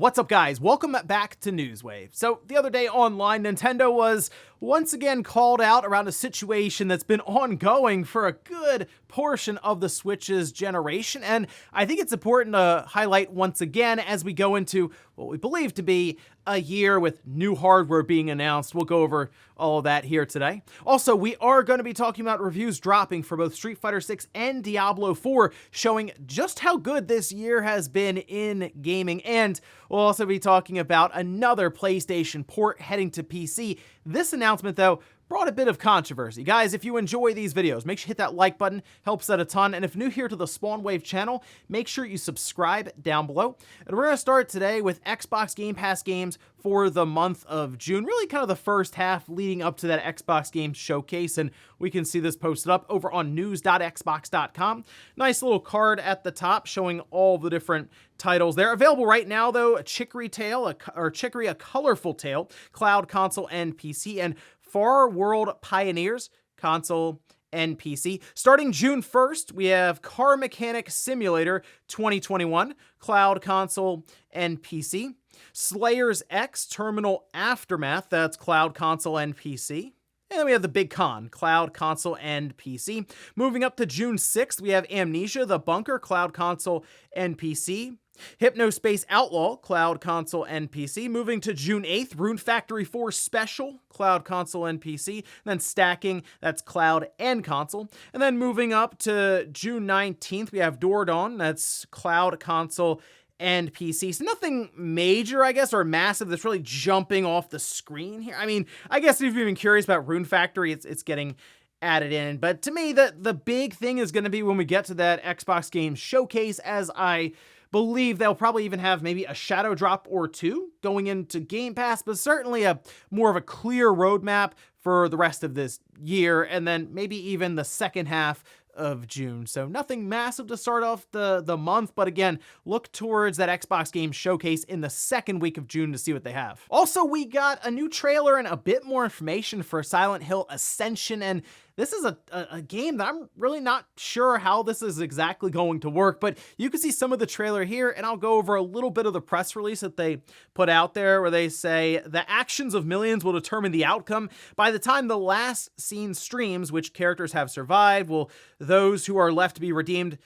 What's up, guys? Welcome back to Newswave. So the other day online, Nintendo was once again called out around a situation that's been ongoing for a good portion of the Switch's generation, and I think it's important to highlight once again as we go into what we believe to be a year with new hardware being announced. We'll go over all of that here today. Also, we are going to be talking about reviews dropping for both Street Fighter 6 and Diablo 4, showing just how good this year has been in gaming, and we'll also be talking about another PlayStation port heading to PC. This announcement, though, brought a bit of controversy. Guys, if you enjoy these videos, make sure you hit that like button, helps out a ton, and if new here to the SpawnWave channel, make sure you subscribe down below. And we're going to start today with Xbox Game Pass games for the month of June, really kind of the first half leading up to that Xbox Games Showcase, and we can see this posted up over on news.xbox.com. Nice little card at the top showing all the different titles there. Available right now, though, a Chicory Tale, a Colorful Tale, Cloud, Console, and PC, and Far World Pioneers, Console, and PC. Starting June 1st, we have Car Mechanic Simulator 2021, Cloud, Console, and PC. Slayers X Terminal Aftermath, that's Cloud, Console, and PC. And then we have the big con, Cloud, Console, and PC. Moving up to June 6th, we have Amnesia, The Bunker, Cloud, Console, and PC. Hypnospace Outlaw, Cloud, Console, and PC. Moving to June 8th, Rune Factory 4 Special, Cloud, Console, and PC. And then Stacking, that's Cloud and Console. And then moving up to June 19th, we have Dawn, that's Cloud, Console, and PC. So nothing major, I guess, or massive that's really jumping off the screen here. I mean, I guess if you've been curious about Rune Factory, it's getting added in. But to me, the big thing is going to be when we get to that Xbox Games Showcase, as I believe they'll probably even have maybe a shadow drop or two going into Game Pass, but certainly a more of a clear roadmap for the rest of this year, and then maybe even the second half of June. So nothing massive to start off the month, but again, look towards that Xbox Games Showcase in the second week of June to see what they have. Also, we got a new trailer and a bit more information for Silent Hill Ascension, and this is a game that I'm really not sure how this is exactly going to work, but you can see some of the trailer here, and I'll go over a little bit of the press release that they put out there where they say the actions of millions will determine the outcome. By the time the last scene streams, which characters have survived, will those who are left to be redeemed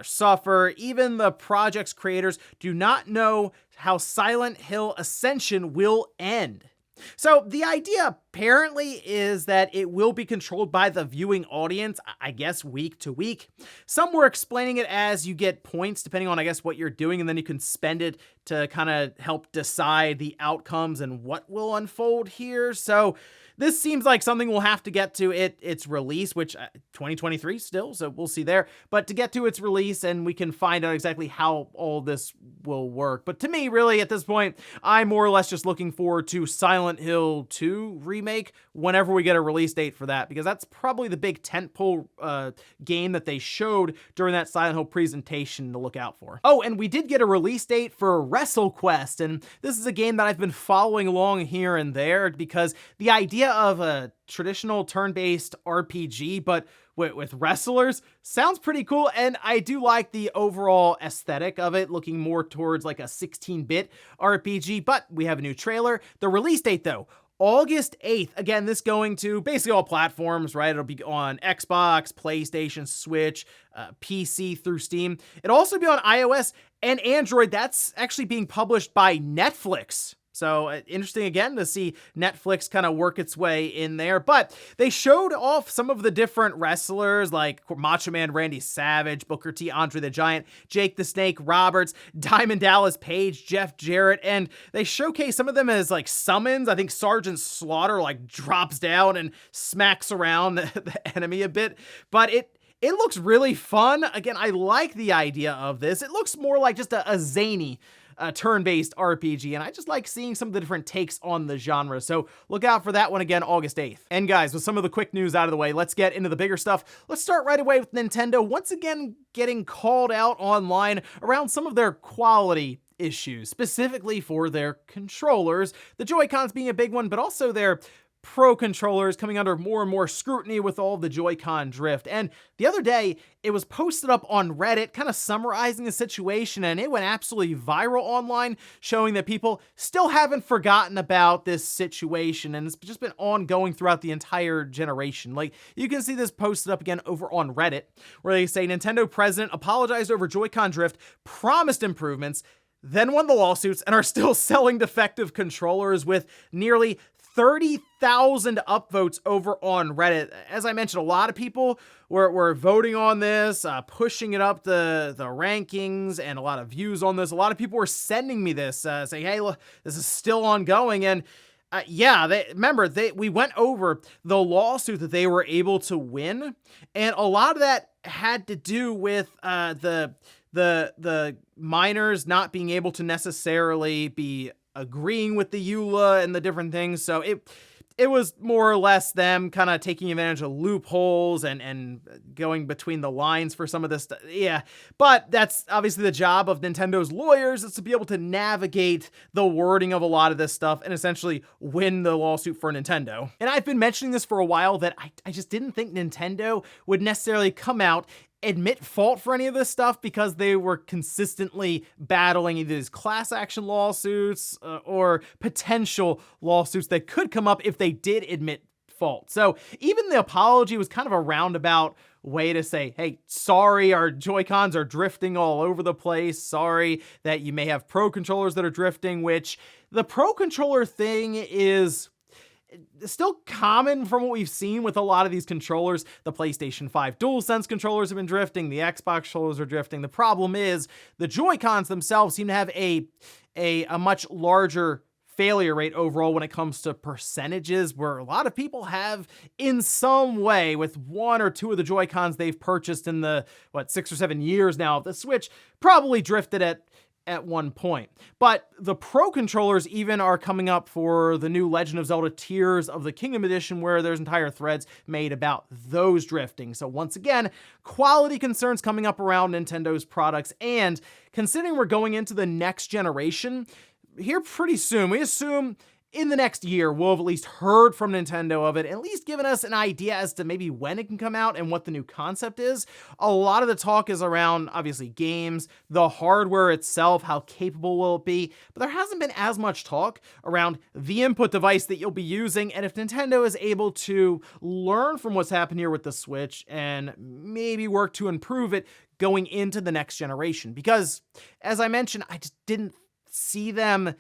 suffer. Even the project's creators do not know how Silent Hill Ascension will end. So the idea apparently is that it will be controlled by the viewing audience, I guess, week to week. Some were explaining it as you get points depending on, I guess, what you're doing, and then you can spend it to kind of help decide the outcomes and what will unfold here. So this seems like something we'll have to get to its release, which 2023 still, so we'll see there. But to get to its release, and we can find out exactly how all this will work. But to me, really, at this point, I'm more or less just looking forward to Silent Hill 2 Remake whenever we get a release date for that, because that's probably the big tentpole game that they showed during that Silent Hill presentation to look out for. Oh, and we did get a release date for WrestleQuest, and this is a game that I've been following along here and there because the idea of a traditional turn-based RPG, but with wrestlers, sounds pretty cool, and I do like the overall aesthetic of it, looking more towards like a 16-bit RPG, but we have a new trailer. The release date, though, August 8th. Again, this going to basically all platforms, right? It'll be on Xbox, PlayStation, Switch, PC through Steam. It'll also be on iOS and Android. That's actually being published by Netflix. So interesting again to see Netflix kind of work its way in there. But they showed off some of the different wrestlers like Macho Man Randy Savage, Booker T, Andre the Giant, Jake the Snake Roberts, Diamond Dallas Page, Jeff Jarrett, and they showcase some of them as like summons. I think Sergeant Slaughter like drops down and smacks around the enemy a bit. But it looks really fun. Again, I like the idea of this. It looks more like just a zany turn-based RPG, and I just like seeing some of the different takes on the genre, so look out for that one again August 8th. And guys, with some of the quick news out of the way, let's get into the bigger stuff. Let's start right away with Nintendo once again getting called out online around some of their quality issues, specifically for their controllers, the Joy-Cons being a big one, but also their Pro controllers coming under more and more scrutiny with all the Joy-Con drift. And the other day, it was posted up on Reddit, kind of summarizing the situation, and it went absolutely viral online, showing that people still haven't forgotten about this situation, and it's just been ongoing throughout the entire generation. Like, you can see this posted up again over on Reddit, where they say Nintendo president apologized over Joy-Con drift, promised improvements, then won the lawsuits, and are still selling defective controllers with nearly 30,000 upvotes over on Reddit. As I mentioned, a lot of people were voting on this, pushing it up the rankings, and a lot of views on this. A lot of people were sending me this, saying, hey, look, this is still ongoing. And we went over the lawsuit that they were able to win, and a lot of that had to do with the miners not being able to necessarily be agreeing with the EULA and the different things. So it was more or less them kind of taking advantage of loopholes and going between the lines for some of this stuff. Yeah, but that's obviously the job of Nintendo's lawyers, is to be able to navigate the wording of a lot of this stuff and essentially win the lawsuit for Nintendo. And I've been mentioning this for a while, that I just didn't think Nintendo would necessarily come out, admit fault for any of this stuff, because they were consistently battling either these class action lawsuits or potential lawsuits that could come up if they did admit fault. So even the apology was kind of a roundabout way to say, hey, sorry, our Joy-Cons are drifting all over the place. Sorry that you may have Pro controllers that are drifting, which the Pro controller thing is still common from what we've seen with a lot of these controllers. The PlayStation 5 DualSense controllers have been drifting. The Xbox controllers are drifting. The problem is the Joy-Cons themselves seem to have a much larger failure rate overall when it comes to percentages, where a lot of people have in some way, with one or two of the Joy-Cons they've purchased in the 6 or 7 years now of the Switch, probably drifted at one point. But the Pro controllers even are coming up for the new Legend of Zelda Tears of the Kingdom edition, where there's entire threads made about those drifting. So once again, quality concerns coming up around Nintendo's products, and considering we're going into the next generation here pretty soon, we assume in the next year, we'll have at least heard from Nintendo of it, at least given us an idea as to maybe when it can come out and what the new concept is. A lot of the talk is around, obviously, games, the hardware itself, how capable will it be, but there hasn't been as much talk around the input device that you'll be using, and if Nintendo is able to learn from what's happened here with the Switch and maybe work to improve it going into the next generation. Because, as I mentioned, I just didn't see them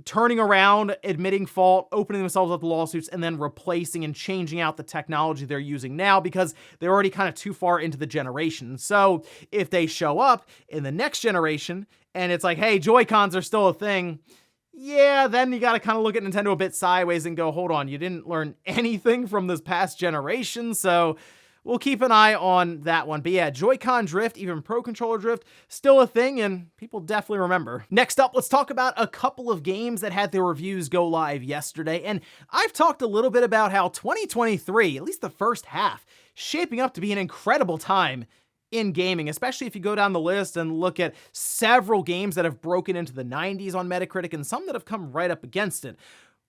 turning around, admitting fault, opening themselves up to lawsuits, and then replacing and changing out the technology they're using now, because they're already kind of too far into the generation. So if they show up in the next generation and it's like, hey, Joy-Cons are still a thing, yeah, then you got to kind of look at Nintendo a bit sideways and go, hold on, you didn't learn anything from this past generation, so we'll keep an eye on that one. But yeah, Joy-Con drift, even Pro controller drift, still a thing, and people definitely remember. Next up, let's talk about a couple of games that had their reviews go live yesterday. And I've talked a little bit about how 2023, at least the first half, shaping up to be an incredible time in gaming, especially if you go down the list and look at several games that have broken into the 90s on Metacritic and some that have come right up against it.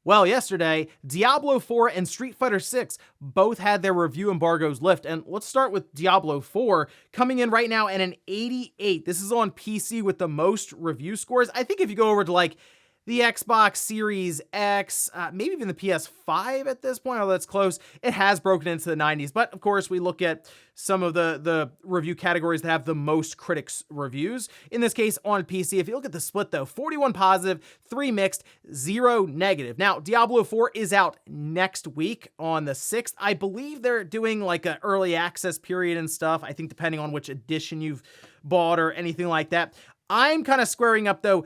Well, yesterday, Diablo 4 and Street Fighter 6 both had their review embargoes lift, and let's start with Diablo 4, coming in right now at an 88. This is on PC with the most review scores. I think if you go over to like the Xbox Series X, maybe even the PS5 at this point, although that's close, it has broken into the 90s. But of course, we look at some of the review categories that have the most critics reviews. In this case, on PC, if you look at the split though, 41 positive, 3 mixed, 0 negative. Now, Diablo 4 is out next week on the 6th. I believe they're doing like an early access period and stuff. I think depending on which edition you've bought or anything like that. I'm kind of squaring up though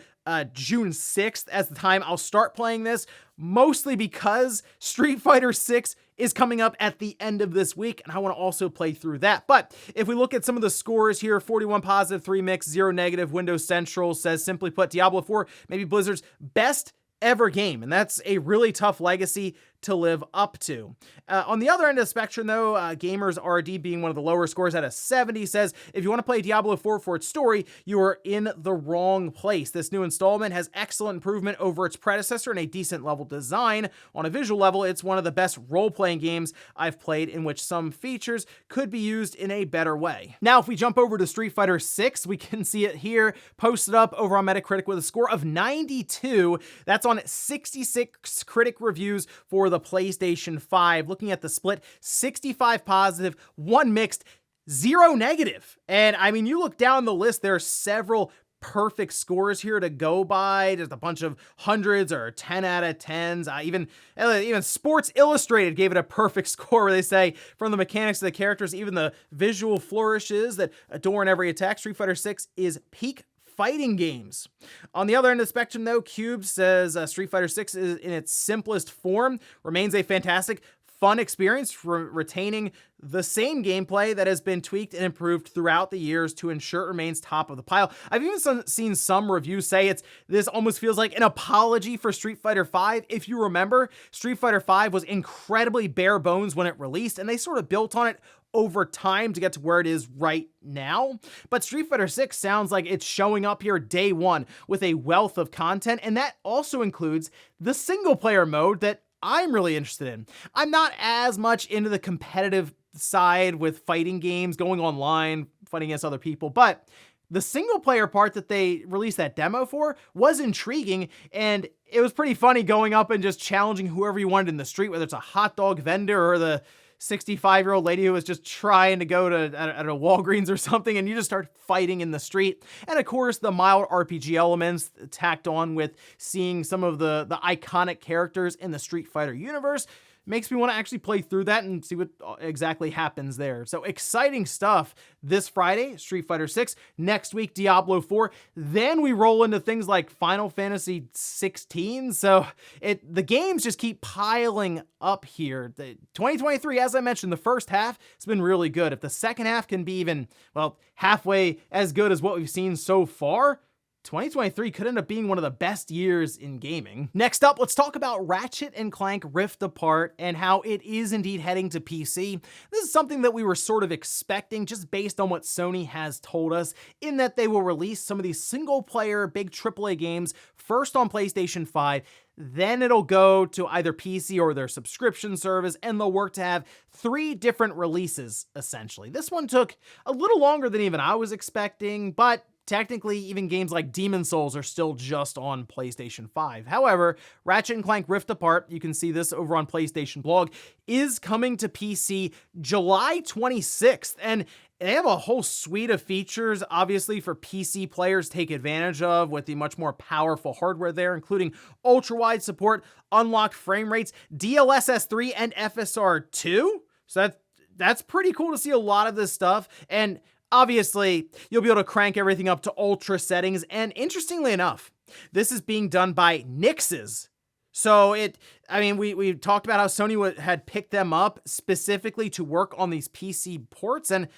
June 6th as the time I'll start playing this, mostly because Street Fighter 6 is coming up at the end of this week, and I want to also play through that. But if we look at some of the scores here, 41 positive, 3 mixed, 0 negative, Windows Central says, simply put, Diablo 4 maybe Blizzard's best ever game, and that's a really tough legacy to live up to. On the other end of the spectrum, though, Gamers RD, being one of the lower scores at a 70, says if you want to play Diablo 4 for its story, you are in the wrong place. This new installment has excellent improvement over its predecessor and a decent level design. On a visual level, it's one of the best role-playing games I've played, in which some features could be used in a better way. Now, if we jump over to Street Fighter 6, we can see it here posted up over on Metacritic with a score of 92. That's on 66 critic reviews for the PlayStation 5. Looking at the split, 65 positive, 1 mixed, 0 negative. And I mean, you look down the list, there are several perfect scores here to go by. There's a bunch of hundreds or 10 out of 10s. Even Sports Illustrated gave it a perfect score, where they say from the mechanics of the characters, even the visual flourishes that adorn every attack, Street Fighter 6 is peak fighting games. On the other end of the spectrum, though, Cube says Street Fighter 6 is in its simplest form, remains a fantastic, fun experience, retaining the same gameplay that has been tweaked and improved throughout the years to ensure it remains top of the pile. I've even seen some reviews say this almost feels like an apology for Street Fighter V. If you remember, Street Fighter V was incredibly bare bones when it released, and they sort of built on it over time to get to where it is right now. But Street Fighter 6 sounds like it's showing up here day one with a wealth of content, and that also includes the single player mode that I'm really interested in. I'm not as much into the competitive side with fighting games, going online, fighting against other people, but the single player part that they released that demo for was intriguing, and it was pretty funny going up and just challenging whoever you wanted in the street, whether it's a hot dog vendor or the 65-year-old lady who was just trying to go to a Walgreens or something, and you just start fighting in the street. And of course, the mild RPG elements tacked on with seeing some of the iconic characters in the Street Fighter universe makes me want to actually play through that and see what exactly happens there. So exciting stuff this Friday, Street Fighter 6. Next week, Diablo 4. Then we roll into things like Final Fantasy 16. So the games just keep piling up here. 2023, as I mentioned, the first half has been really good. If the second half can be even, well, halfway as good as what we've seen so far, 2023 could end up being one of the best years in gaming. Next up, let's talk about Ratchet and Clank Rift Apart and how it is indeed heading to PC. This is something that we were sort of expecting just based on what Sony has told us, in that they will release some of these single-player big AAA games first on PlayStation 5, then it'll go to either PC or their subscription service, and they'll work to have 3 different releases, essentially. This one took a little longer than even I was expecting, but technically, even games like Demon's Souls are still just on PlayStation 5. However, Ratchet & Clank Rift Apart, you can see this over on PlayStation Blog, is coming to PC July 26th, and they have a whole suite of features, obviously, for PC players to take advantage of with the much more powerful hardware there, including ultra-wide support, unlocked frame rates, DLSS 3, and FSR 2. So that's pretty cool to see a lot of this stuff, and obviously, you'll be able to crank everything up to ultra settings, and interestingly enough, this is being done by Nixes. So we talked about how Sony had picked them up specifically to work on these PC ports, and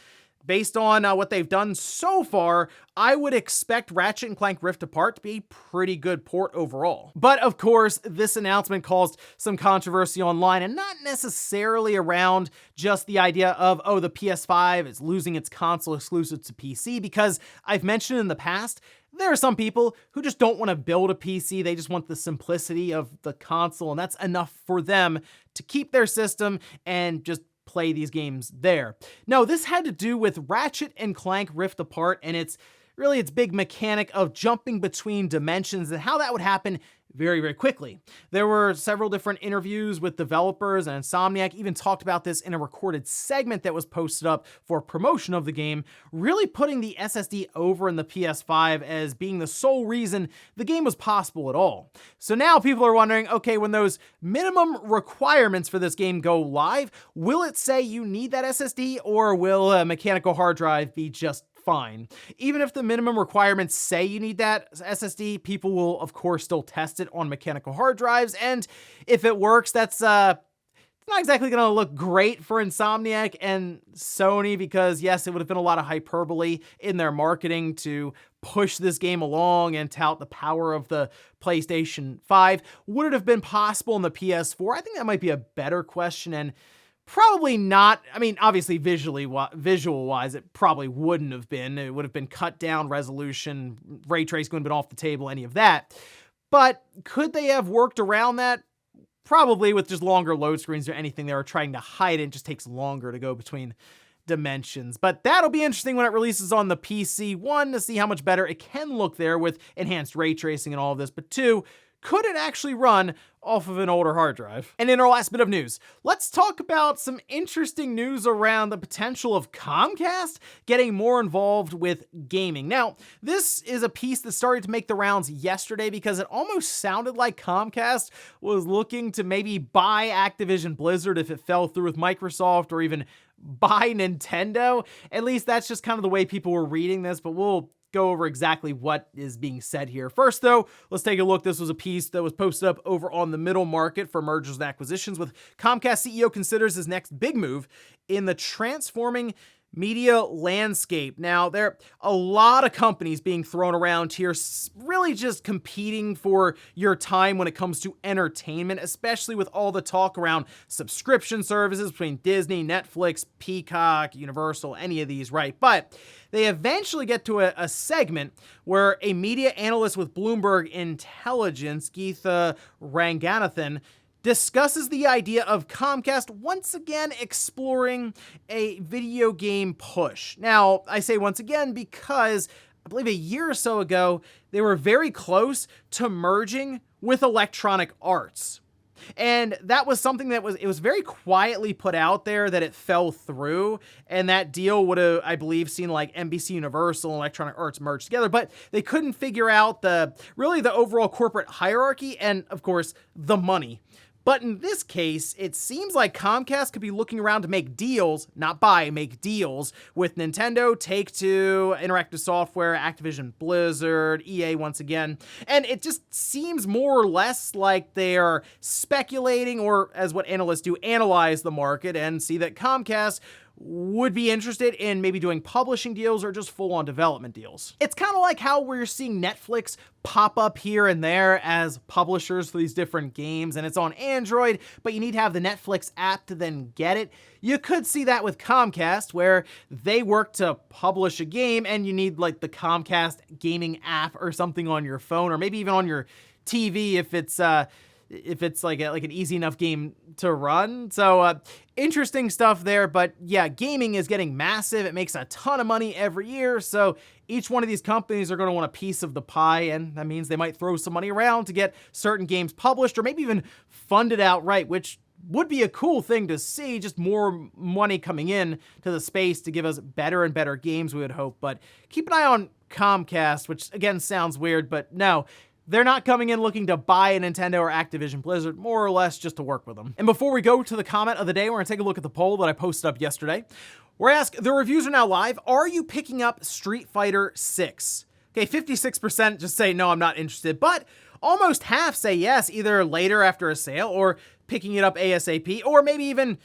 based on what they've done so far, I would expect Ratchet & Clank Rift Apart to be a pretty good port overall. But of course, this announcement caused some controversy online, and not necessarily around just the idea of, oh, the PS5 is losing its console exclusive to PC, because I've mentioned in the past, there are some people who just don't want to build a PC. They just want the simplicity of the console, and that's enough for them to keep their system and just play these games there. No, this had to do with Ratchet and Clank Rift Apart, and its big mechanic of jumping between dimensions and how that would happen very, very quickly. There were several different interviews with developers, and Insomniac even talked about this in a recorded segment that was posted up for promotion of the game, really putting the SSD over in the PS5 as being the sole reason the game was possible at all. So now people are wondering, okay, when those minimum requirements for this game go live, will it say you need that SSD, or will a mechanical hard drive be just fine? Even if the minimum requirements say you need that SSD, people will of course still test it on mechanical hard drives, and if it works, that's not not exactly going to look great for Insomniac and Sony because, yes, it would have been a lot of hyperbole in their marketing to push this game along and tout the power of the PlayStation 5. Would it have been possible in the PS4? I think that might be a better question, and probably not. I mean, obviously visual-wise, it probably wouldn't have been. It would have been cut down resolution, ray tracing would have been off the table, any of that. But could they have worked around that? Probably, with just longer load screens or anything they were trying to hide. It just takes longer to go between dimensions. But that'll be interesting when it releases on the PC. One, to see how much better it can look there with enhanced ray tracing and all of this. But two, could it actually run off of an older hard drive? And in our last bit of news, let's talk about some interesting news around the potential of Comcast getting more involved with gaming. Now, this is a piece that started to make the rounds yesterday because it almost sounded like Comcast was looking to maybe buy Activision Blizzard if it fell through with Microsoft, or even buy Nintendo. At least that's just kind of the way people were reading this, but we'll go over exactly what is being said here. First, though, let's take a look. This was a piece that was posted up over on the Middle Market for Mergers and Acquisitions, with Comcast CEO considers his next big move in the transforming media landscape. Now, there are a lot of companies being thrown around here, really just competing for your time when it comes to entertainment, especially with all the talk around subscription services between Disney, Netflix, Peacock, Universal, any of these, right? But they eventually get to a segment where a media analyst with Bloomberg Intelligence, Geetha Ranganathan, discusses the idea of Comcast once again exploring a video game push. Now, I say once again because I believe a year or so ago, they were very close to merging with Electronic Arts. And that was something that it was very quietly put out there that it fell through, and that deal would have, I believe, seen like NBC Universal and Electronic Arts merge together, but they couldn't figure out the overall corporate hierarchy and, of course, the money. But in this case, it seems like Comcast could be looking around to make deals, not buy, make deals with Nintendo, Take-Two, Interactive Software, Activision Blizzard, EA once again. And it just seems more or less like they are speculating, or as what analysts do, analyze the market and see that Comcast would be interested in maybe doing publishing deals or just full-on development deals. It's kind of like how we're seeing Netflix pop up here and there as publishers for these different games, and it's on Android, but you need to have the Netflix app to then get it. You could see that with Comcast, where they work to publish a game and you need like the Comcast gaming app or something on your phone, or maybe even on your TV if it's like an easy enough game to run. So interesting stuff there, but yeah, gaming is getting massive. It makes a ton of money every year, so each one of these companies are going to want a piece of the pie, and that means they might throw some money around to get certain games published, or maybe even funded outright, which would be a cool thing to see, just more money coming in to the space to give us better and better games, we would hope. But keep an eye on Comcast, which again sounds weird, but no, they're not coming in looking to buy a Nintendo or Activision Blizzard, more or less just to work with them. And before we go to the comment of the day, we're gonna take a look at the poll that I posted up yesterday. We're asked, the reviews are now live, are you picking up Street Fighter 6? Okay, 56% just say, no, I'm not interested, but almost half say yes, either later after a sale, or picking it up ASAP, or maybe even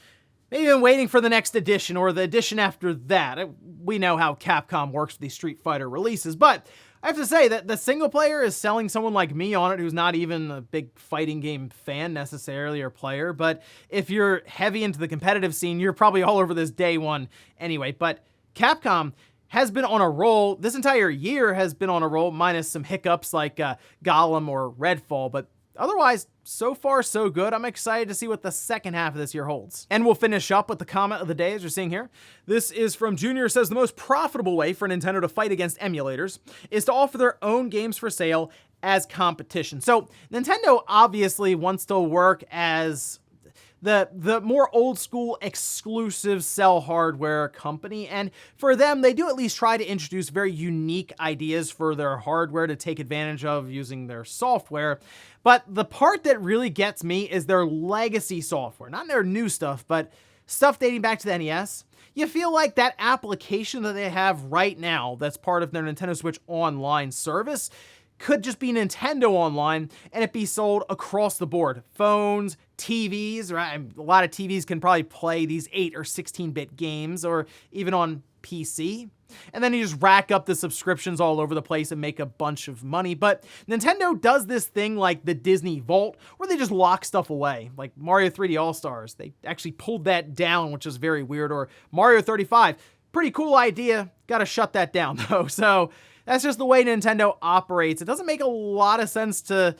waiting for the next edition, or the edition after that. We know how Capcom works with these Street Fighter releases, but I have to say that the single player is selling someone like me on it, who's not even a big fighting game fan necessarily, or player, but if you're heavy into the competitive scene, you're probably all over this day one anyway. But Capcom has been on a roll. This entire year has been on a roll, minus some hiccups like Gollum or Redfall, but otherwise, so far so good. I'm excited to see what the second half of this year holds. And we'll finish up with the comment of the day, as you're seeing here. This is from Junior, says the most profitable way for Nintendo to fight against emulators is to offer their own games for sale as competition. So Nintendo obviously wants to work as the more old school exclusive sell hardware company, and for them, they do at least try to introduce very unique ideas for their hardware to take advantage of using their software. But the part that really gets me is their legacy software, not their new stuff, but stuff dating back to the NES. You feel like that application that they have right now that's part of their Nintendo Switch Online service could just be Nintendo Online and it be sold across the board. Phones, TVs, right? A lot of TVs can probably play these 8 or 16-bit games, or even on PC. And then you just rack up the subscriptions all over the place and make a bunch of money. But Nintendo does this thing like the Disney Vault, where they just lock stuff away. Like Mario 3D All-Stars, they actually pulled that down, which is very weird. Or Mario 35, pretty cool idea. Gotta shut that down though. So that's just the way Nintendo operates. It doesn't make a lot of sense to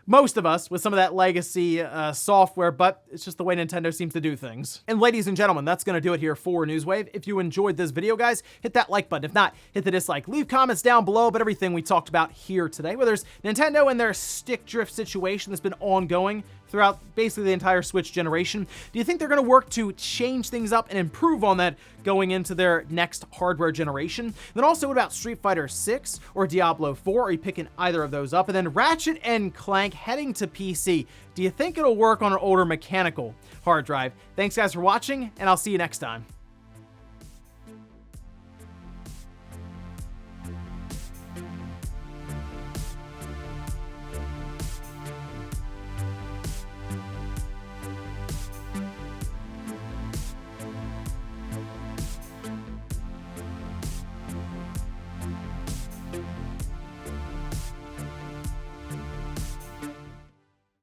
most of us with some of that legacy software, but it's just the way Nintendo seems to do things. And ladies and gentlemen, that's going to do it here for Newswave. If you enjoyed this video, guys, hit that like button. If not, hit the dislike. Leave comments down below about everything we talked about here today, whether it's Nintendo and their stick drift situation that's been ongoing throughout basically the entire Switch generation. Do you think they're going to work to change things up and improve on that going into their next hardware generation? Then also, what about Street Fighter 6 or Diablo 4? Are you picking either of those up? And then Ratchet and Clank heading to PC. Do you think it'll work on an older mechanical hard drive? Thanks guys for watching, and I'll see you next time.